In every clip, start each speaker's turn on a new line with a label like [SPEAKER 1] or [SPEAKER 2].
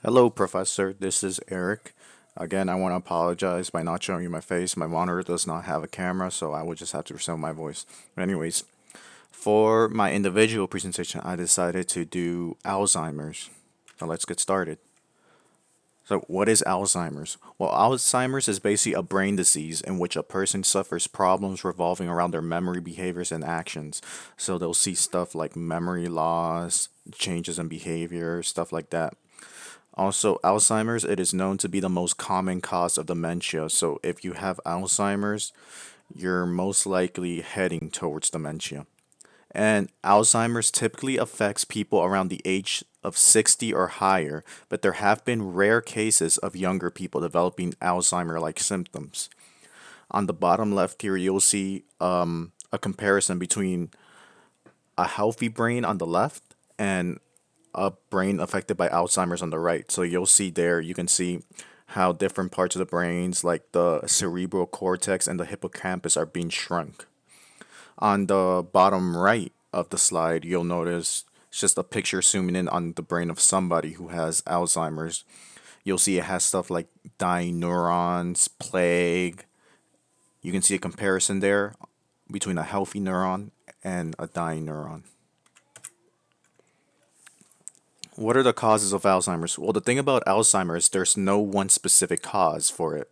[SPEAKER 1] Hello, Professor. This is Eric. Again, I want to apologize by not showing you my face. My monitor does not have a camera, so I would just have to resume my voice. Anyways, for my individual presentation, I decided to do Alzheimer's. So let's get started. So, what is Alzheimer's? Well, Alzheimer's is basically a brain disease in which a person suffers problems revolving around their memory, behaviors, and actions. So, they'll see stuff like memory loss, changes in behavior, stuff like that. Also, Alzheimer's, it is known to be the most common cause of dementia. So if you have Alzheimer's, you're most likely heading towards dementia. And Alzheimer's typically affects people around the age of 60 or higher, but there have been rare cases of younger people developing Alzheimer-like symptoms. On the bottom left here, you'll see a comparison between a healthy brain on the left and a brain affected by Alzheimer's on the right. So you'll see there, you can see how different parts of the brains, like the cerebral cortex and the hippocampus, are being shrunk. On the bottom right of the slide, you'll notice it's just a picture zooming in on the brain of somebody who has Alzheimer's. You'll see it has stuff like dying neurons, plague. You can see a comparison there between a healthy neuron and a dying neuron. What are the causes of Alzheimer's? Well, the thing about Alzheimer's, there's no one specific cause for it.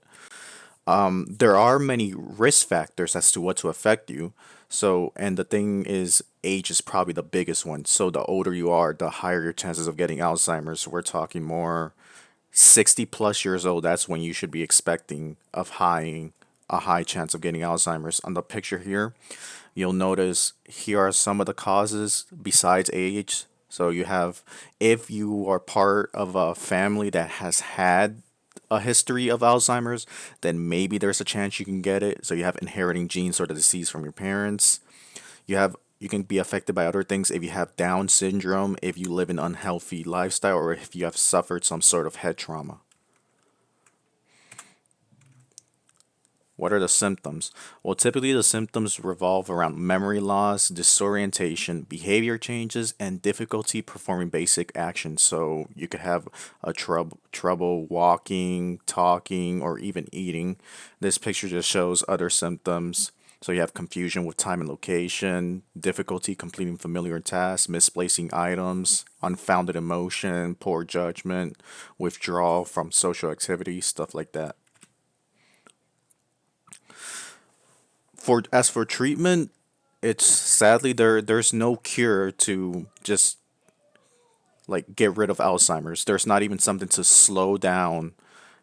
[SPEAKER 1] There are many risk factors as to what to affect you. So, and the thing is, age is probably the biggest one. So, the older you are, the higher your chances of getting Alzheimer's. We're talking more 60 plus years old. That's when you should be expecting a high chance of getting Alzheimer's. On the picture here, you'll notice here are some of the causes besides age. So you have, if you are part of a family that has had a history of Alzheimer's, then maybe there's a chance you can get it. So you have inheriting genes or the disease from your parents. You can be affected by other things if you have Down syndrome, if you live an unhealthy lifestyle, or if you have suffered some sort of head trauma. What are the symptoms? Well, typically the symptoms revolve around memory loss, disorientation, behavior changes, and difficulty performing basic actions. So you could have a trouble walking, talking, or even eating. This picture just shows other symptoms. So you have confusion with time and location, difficulty completing familiar tasks, misplacing items, unfounded emotion, poor judgment, withdrawal from social activities, stuff like that. For as for treatment, it's sadly there's no cure to just like get rid of Alzheimer's. There's not even something to slow down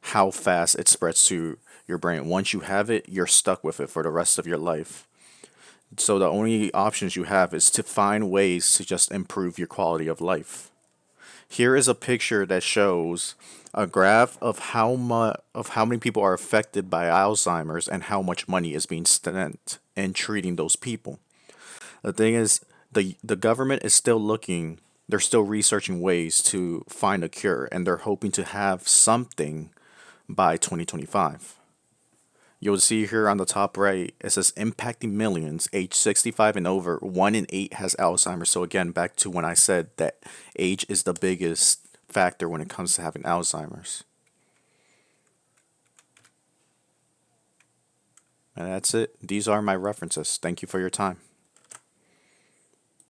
[SPEAKER 1] how fast it spreads to your brain. Once you have it, you're stuck with it for the rest of your life. So the only options you have is to find ways to just improve your quality of life. Here is a picture that shows a graph of how many people are affected by Alzheimer's and how much money is being spent in treating those people. The thing is, the government is still looking, they're still researching ways to find a cure, and they're hoping to have something by 2025. You'll see here on the top right, it says impacting millions, age 65 and over, 1 in 8 has Alzheimer's. So again, back to when I said that age is the biggest factor when it comes to having Alzheimer's. And that's it. These are my references. Thank you for your time.